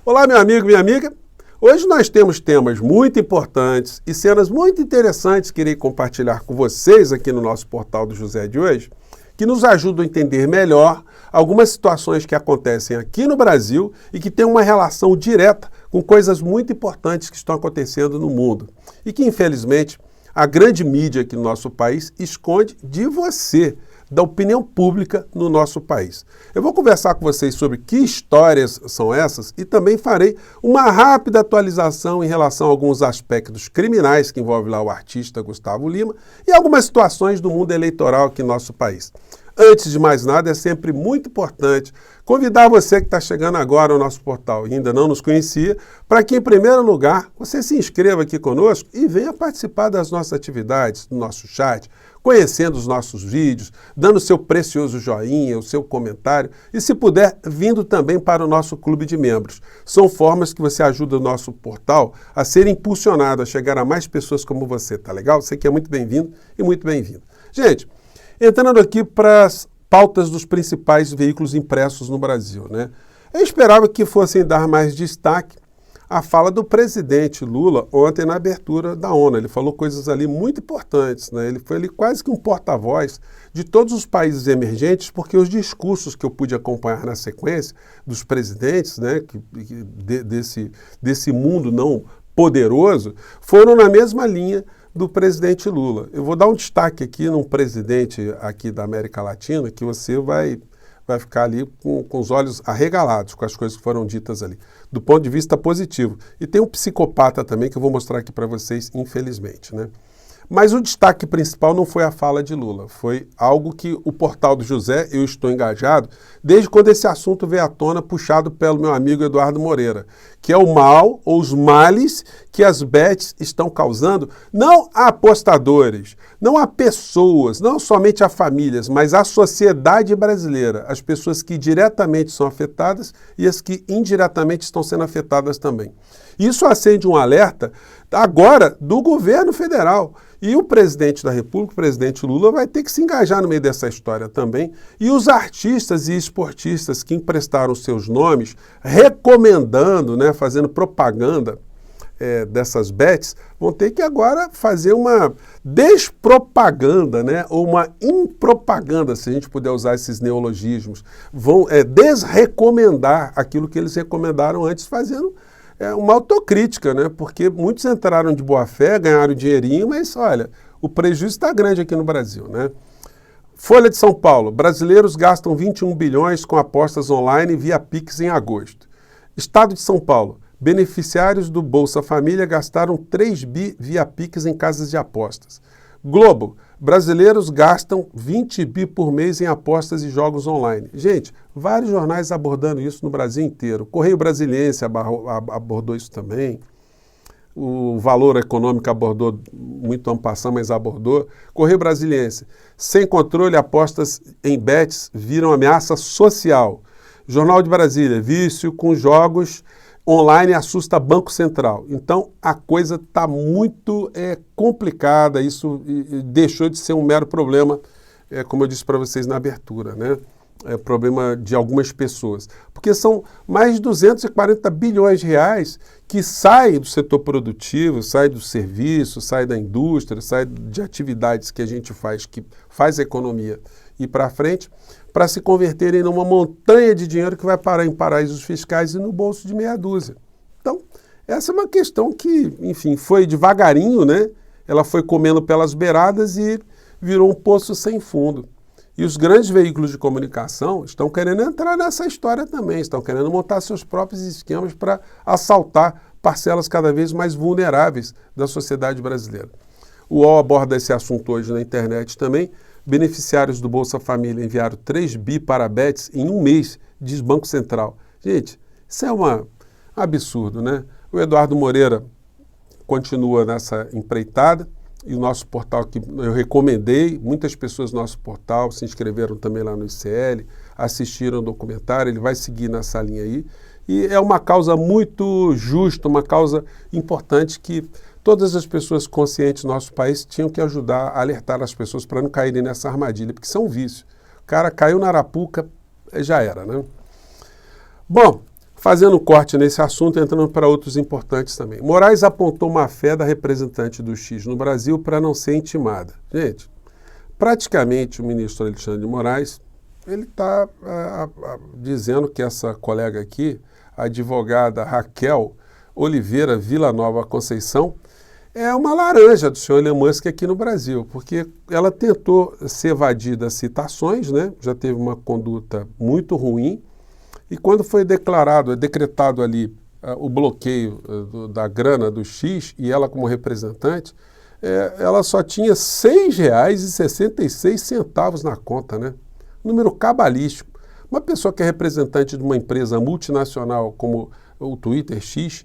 Olá, meu amigo, minha amiga. Hoje nós temos temas muito importantes e cenas muito interessantes que irei compartilhar com vocês aqui no nosso portal do José de hoje, que nos ajudam a entender melhor algumas situações que acontecem aqui no Brasil e que têm uma relação direta com coisas muito importantes que estão acontecendo no mundo e que, infelizmente, a grande mídia aqui no nosso país esconde de você, da opinião pública no nosso país. Eu vou conversar com vocês sobre que histórias são essas e também farei uma rápida atualização em relação a alguns aspectos criminais que envolvem lá o artista Gustavo Lima e algumas situações do mundo eleitoral aqui no nosso país. Antes de mais nada, é sempre muito importante convidar você que está chegando agora ao nosso portal e ainda não nos conhecia, para que, em primeiro lugar, você se inscreva aqui conosco e venha participar das nossas atividades, do nosso chat, conhecendo os nossos vídeos, dando o seu precioso joinha, o seu comentário e, se puder, vindo também para o nosso clube de membros. São formas que você ajuda o nosso portal a ser impulsionado, a chegar a mais pessoas como você, tá legal? Você que é muito bem-vindo e muito bem-vindo. Gente, entrando aqui para as pautas dos principais veículos impressos no Brasil, né? Eu esperava que fossem dar mais destaque à fala do presidente Lula ontem na abertura da ONU. Ele falou coisas ali muito importantes, né? Ele foi ali quase que um porta-voz de todos os países emergentes, porque os discursos que eu pude acompanhar na sequência dos presidentes, né, desse mundo não poderoso, foram na mesma linha do presidente Lula. Eu vou dar um destaque aqui num presidente aqui da América Latina que você vai ficar ali com os olhos arregalados com as coisas que foram ditas ali, do ponto de vista positivo. E tem um psicopata também que eu vou mostrar aqui para vocês, infelizmente, né? Mas o destaque principal não foi a fala de Lula, foi algo que o portal do José, eu estou engajado, desde quando esse assunto veio à tona, puxado pelo meu amigo Eduardo Moreira, que é o mal ou os males que as bets estão causando, não a apostadores, não a pessoas, não somente a famílias, mas a sociedade brasileira, as pessoas que diretamente são afetadas e as que indiretamente estão sendo afetadas também. Isso acende um alerta agora do governo federal. E o presidente da República, o presidente Lula, vai ter que se engajar no meio dessa história também. E os artistas e esportistas que emprestaram seus nomes, recomendando, né, fazendo propaganda dessas bets, vão ter que agora fazer uma despropaganda, né, ou uma impropaganda, se a gente puder usar esses neologismos. Vão desrecomendar aquilo que eles recomendaram antes, fazendo uma autocrítica, né? Porque muitos entraram de boa fé, ganharam dinheirinho, mas olha, o prejuízo está grande aqui no Brasil, né? Folha de São Paulo, brasileiros gastam 21 bilhões com apostas online via Pix em agosto. Estado de São Paulo, beneficiários do Bolsa Família gastaram 3 bi via Pix em casas de apostas. Globo, brasileiros gastam 20 bi por mês em apostas e jogos online. Gente, vários jornais abordando isso no Brasil inteiro. Correio Brasiliense abordou isso também. O Valor Econômico abordou, muito en passant, mas abordou. Correio Brasiliense, sem controle, apostas em bets viram ameaça social. Jornal de Brasília, vício com jogos online assusta Banco Central. Então, a coisa está muito complicada, isso deixou de ser um mero problema, como eu disse para vocês na abertura, né? É problema de algumas pessoas. Porque são mais de 240 bilhões de reais que saem do setor produtivo, saem do serviço, saem da indústria, saem de atividades que a gente faz, que faz a economia ir para frente, para se converterem numa montanha de dinheiro que vai parar em paraísos fiscais e no bolso de meia dúzia. Então, essa é uma questão que, enfim, foi devagarinho, né? Ela foi comendo pelas beiradas e virou um poço sem fundo. E os grandes veículos de comunicação estão querendo entrar nessa história também, estão querendo montar seus próprios esquemas para assaltar parcelas cada vez mais vulneráveis da sociedade brasileira. O UOL aborda esse assunto hoje na internet também. Beneficiários do Bolsa Família enviaram 3 bi para bets em um mês, diz Banco Central. Gente, isso é um absurdo, né? O Eduardo Moreira continua nessa empreitada e o nosso portal que eu recomendei, muitas pessoas no nosso portal se inscreveram também lá no ICL, assistiram o documentário, ele vai seguir nessa linha aí. E é uma causa muito justa, uma causa importante que todas as pessoas conscientes do nosso país tinham que ajudar a alertar as pessoas para não caírem nessa armadilha, porque isso é um vício. O cara caiu na arapuca, já era, né? Bom, Fazendo corte nesse assunto, entrando para outros importantes também. Moraes apontou má fé da representante do X no Brasil para não ser intimada. Gente, praticamente o ministro Alexandre de Moraes, ele está dizendo que essa colega aqui, a advogada Raquel Oliveira Villanova Conceição, é uma laranja do senhor Elon Musk aqui no Brasil, porque ela tentou se evadir das citações, né? Já teve uma conduta muito ruim, e quando foi decretado ali o bloqueio da grana do X, e ela como representante, ela só tinha R$ 6,66 na conta, né? Número cabalístico. Uma pessoa que é representante de uma empresa multinacional como o Twitter X,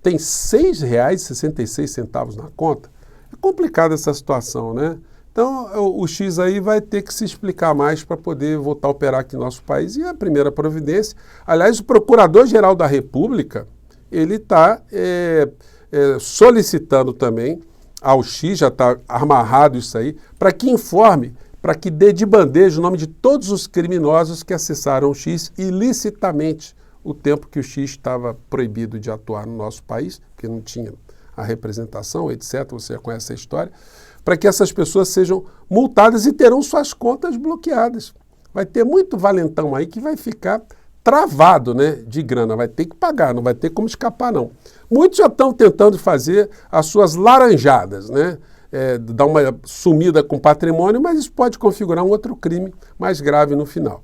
tem R$ 6,66 na conta. É complicada essa situação, né? Então, o X aí vai ter que se explicar mais para poder voltar a operar aqui no nosso país. E a primeira providência, aliás, o Procurador-Geral da República, ele está solicitando também ao X, já está amarrado isso aí, para que informe, para que dê de bandeja o nome de todos os criminosos que acessaram o X ilicitamente o tempo que o X estava proibido de atuar no nosso país, porque não tinha a representação, etc., você já conhece a história, para que essas pessoas sejam multadas e terão suas contas bloqueadas. Vai ter muito valentão aí que vai ficar travado, né, de grana, vai ter que pagar, não vai ter como escapar, não. Muitos já estão tentando fazer as suas laranjadas, né, dar uma sumida com patrimônio, mas isso pode configurar um outro crime mais grave no final.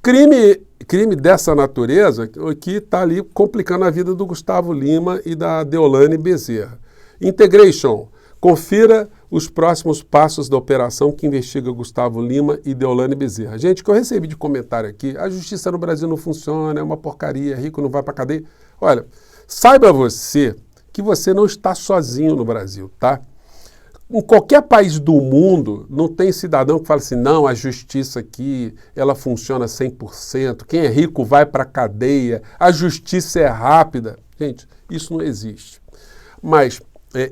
Crime dessa natureza que está ali complicando a vida do Gustavo Lima e da Deolane Bezerra. Integration. Confira os próximos passos da operação que investiga Gustavo Lima e Deolane Bezerra. Gente, que eu recebi de comentário aqui, a justiça no Brasil não funciona, é uma porcaria, rico não vai para cadeia. Olha, saiba você que você não está sozinho no Brasil, tá? Em qualquer país do mundo, não tem cidadão que fala assim, não, a justiça aqui, ela funciona 100%, quem é rico vai para a cadeia, a justiça é rápida. Gente, isso não existe. Mas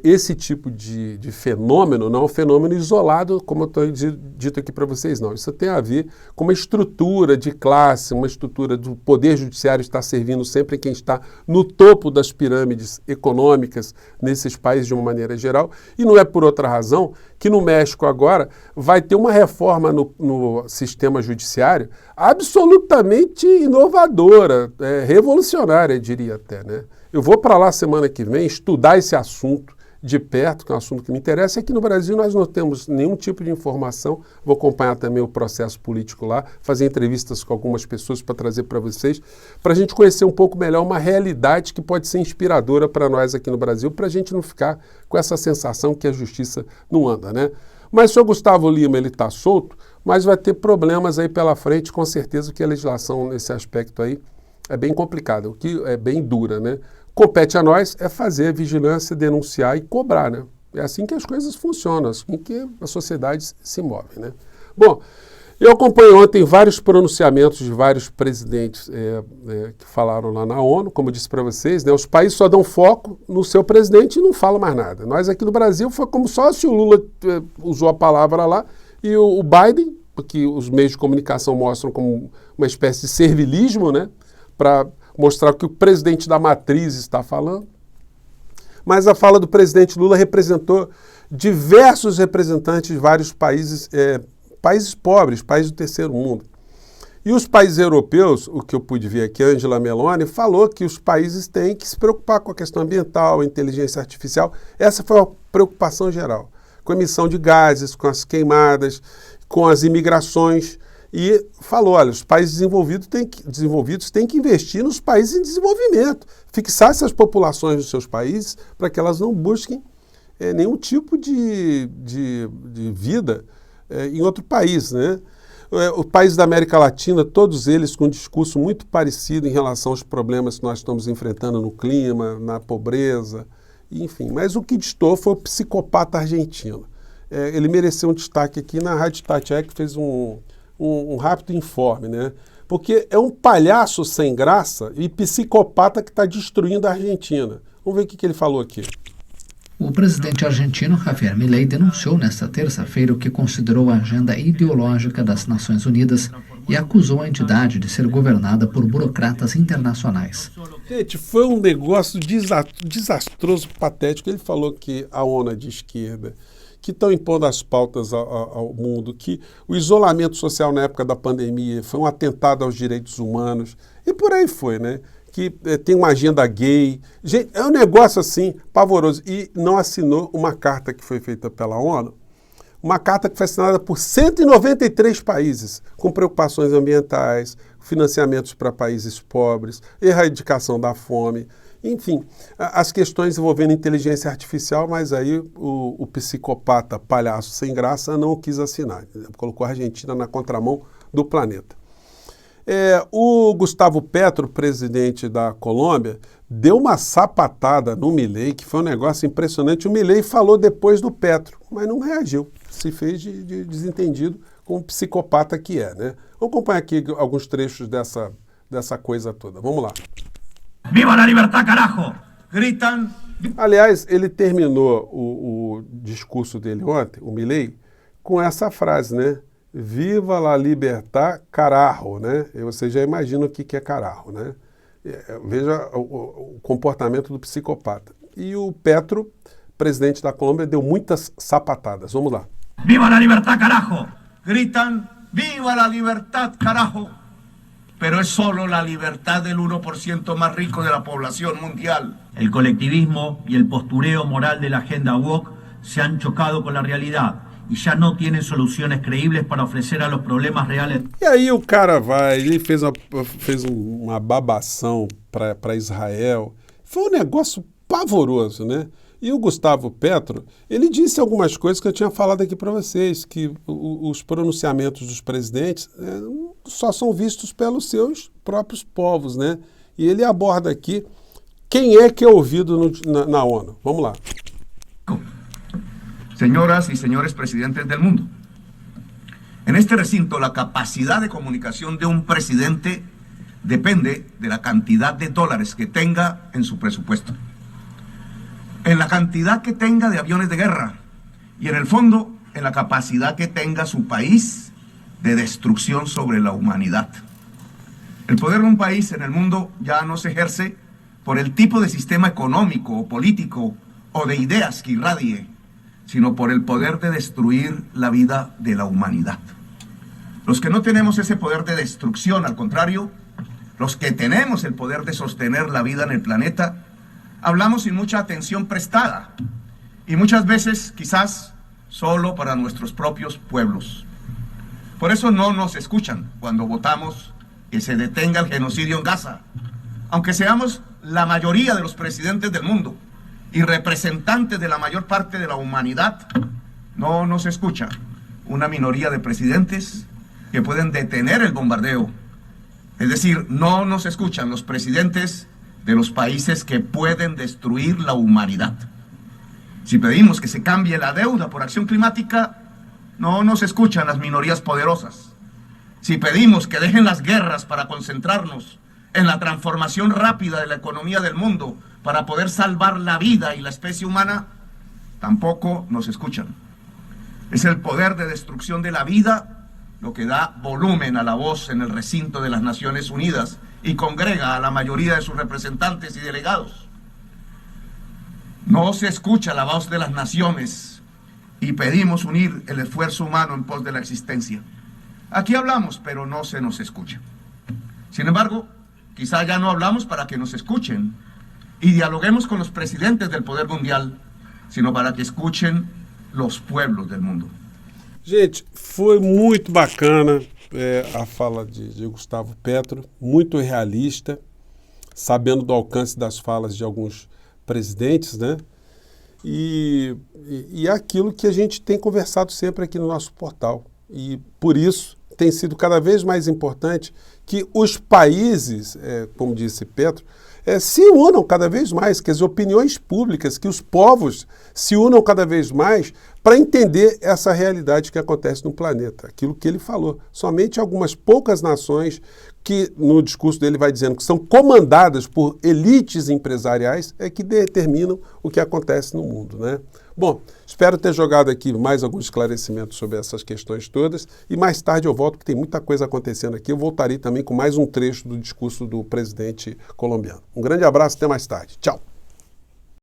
esse tipo de fenômeno não é um fenômeno isolado, como eu estou dito aqui para vocês, não. Isso tem a ver com uma estrutura de classe, uma estrutura do poder judiciário estar servindo sempre quem está no topo das pirâmides econômicas nesses países de uma maneira geral. E não é por outra razão que no México agora vai ter uma reforma no sistema judiciário absolutamente inovadora, revolucionária, diria até, né? Eu vou para lá semana que vem estudar esse assunto de perto, que é um assunto que me interessa. Aqui no Brasil nós não temos nenhum tipo de informação. Vou acompanhar também o processo político lá, fazer entrevistas com algumas pessoas para trazer para vocês, para a gente conhecer um pouco melhor uma realidade que pode ser inspiradora para nós aqui no Brasil, para a gente não ficar com essa sensação que a justiça não anda, né? Mas o senhor Gustavo Lima, ele está solto, mas vai ter problemas aí pela frente, com certeza que a legislação nesse aspecto aí é bem complicada, o que é bem dura, né? Compete a nós é fazer a vigilância, denunciar e cobrar, né? É assim que as coisas funcionam, assim que a sociedade se move, né? Bom, eu acompanhei ontem vários pronunciamentos de vários presidentes que falaram lá na ONU, como eu disse para vocês, né? Os países só dão foco no seu presidente e não falam mais nada. Nós aqui no Brasil foi como só se o Lula usou a palavra lá e o Biden, que os meios de comunicação mostram como uma espécie de servilismo, né? Para mostrar o que o presidente da matriz está falando. Mas a fala do presidente Lula representou diversos representantes de vários países, países pobres, países do terceiro mundo. E os países europeus, o que eu pude ver aqui, Angela Meloni, falou que os países têm que se preocupar com a questão ambiental, inteligência artificial. Essa foi a preocupação geral, com a emissão de gases, com as queimadas, com as imigrações. E falou, olha, os países desenvolvidos têm que investir nos países em desenvolvimento, fixar essas populações dos seus países para que elas não busquem nenhum tipo de vida em outro país, né? Os países da América Latina, todos eles com um discurso muito parecido em relação aos problemas que nós estamos enfrentando no clima, na pobreza, enfim. Mas o que distou foi o psicopata argentino. Ele mereceu um destaque aqui na Rádio Tatiaia, que fez um rápido informe, né? Porque é um palhaço sem graça e psicopata que está destruindo a Argentina. Vamos ver o que ele falou aqui. O presidente argentino Javier Milei denunciou nesta terça-feira o que considerou a agenda ideológica das Nações Unidas e acusou a entidade de ser governada por burocratas internacionais. Gente, foi um negócio desastroso, patético. Ele falou que a ONU é de esquerda, que estão impondo as pautas ao mundo, que o isolamento social na época da pandemia foi um atentado aos direitos humanos, e por aí foi, né? Que tem uma agenda gay. Gente, é um negócio assim, pavoroso. E não assinou uma carta que foi feita pela ONU, uma carta que foi assinada por 193 países, com preocupações ambientais, financiamentos para países pobres, erradicação da fome, enfim, as questões envolvendo inteligência artificial, mas aí o psicopata palhaço sem graça não quis assinar, colocou a Argentina na contramão do planeta. O Gustavo Petro, presidente da Colômbia, deu uma sapatada no Milei, que foi um negócio impressionante. O Milei falou depois do Petro, mas não reagiu, se fez de desentendido como psicopata que é, né? Vamos acompanhar aqui alguns trechos dessa coisa toda. Vamos lá. ¡Viva la libertad, carajo! Gritan. Aliás, ele terminou o discurso dele ontem, o Milei, com essa frase, né? Viva la libertad, carajo, né? E você já imagina o que é carajo, né? Veja o comportamento do psicopata. E o Petro, presidente da Colômbia, deu muitas sapatadas. Vamos lá. ¡Viva la libertad, carajo! Gritan, ¡viva la libertad, carajo! Pero es solo la libertad del 1% más rico de la población mundial. El colectivismo y el postureo moral de la agenda woke se han chocado con la realidad y ya no tienen soluciones creíbles para ofrecer a los problemas reales. E aí o cara vai, ele fez uma babação para Israel. Foi um negócio pavoroso, né? E o Gustavo Petro, ele disse algumas coisas que eu tinha falado aqui para vocês, que os pronunciamentos dos presidentes só são vistos pelos seus próprios povos, né? E ele aborda aqui quem é que é ouvido na ONU. Vamos lá. Señoras y señores presidentes del mundo, en este recinto la capacidad de comunicación de un presidente depende de la cantidad de dólares que tenga en su presupuesto, en la cantidad que tenga de aviones de guerra y en el fondo en la capacidad que tenga su país de destrucción sobre la humanidad. El poder de un país en el mundo ya no se ejerce por el tipo de sistema económico o político o de ideas que irradie, sino por el poder de destruir la vida de la humanidad. Los que no tenemos ese poder de destrucción, al contrario, los que tenemos el poder de sostener la vida en el planeta, hablamos sin mucha atención prestada y muchas veces quizás solo para nuestros propios pueblos. Por eso no nos escuchan cuando votamos que se detenga el genocidio en Gaza, aunque seamos la mayoría de los presidentes del mundo y representantes de la mayor parte de la humanidad. No nos escucha una minoría de presidentes que pueden detener el bombardeo. Es decir, no nos escuchan los presidentes de los países que pueden destruir la humanidad. Si pedimos que se cambie la deuda por acción climática, no nos escuchan las minorías poderosas. Si pedimos que dejen las guerras para concentrarnos en la transformación rápida de la economía del mundo para poder salvar la vida y la especie humana, tampoco nos escuchan. Es el poder de destrucción de la vida lo que da volumen a la voz en el recinto de las Naciones Unidas y congrega a la mayoría de sus representantes y delegados. No se escucha la voz de las naciones y pedimos unir el esfuerzo humano en pos de la existencia. Aquí hablamos, pero no se nos escucha. Sin embargo, quizá ya no hablamos para que nos escuchen y dialoguemos con los presidentes del poder mundial, sino para que escuchen los pueblos del mundo. Gente, foi muito bacana a fala de Gustavo Petro, muito realista, sabendo do alcance das falas de alguns presidentes, né? E aquilo que a gente tem conversado sempre aqui no nosso portal. E por isso tem sido cada vez mais importante que os países, como disse Petro, se unam cada vez mais, que as opiniões públicas, que os povos se unam cada vez mais para entender essa realidade que acontece no planeta. Aquilo que ele falou. Somente algumas poucas nações que no discurso dele vai dizendo que são comandadas por elites empresariais é que determinam o que acontece no mundo, né? Bom, espero ter jogado aqui mais alguns esclarecimentos sobre essas questões todas e mais tarde eu volto, porque tem muita coisa acontecendo aqui. Eu voltarei também com mais um trecho do discurso do presidente colombiano. Um grande abraço, até mais tarde. Tchau.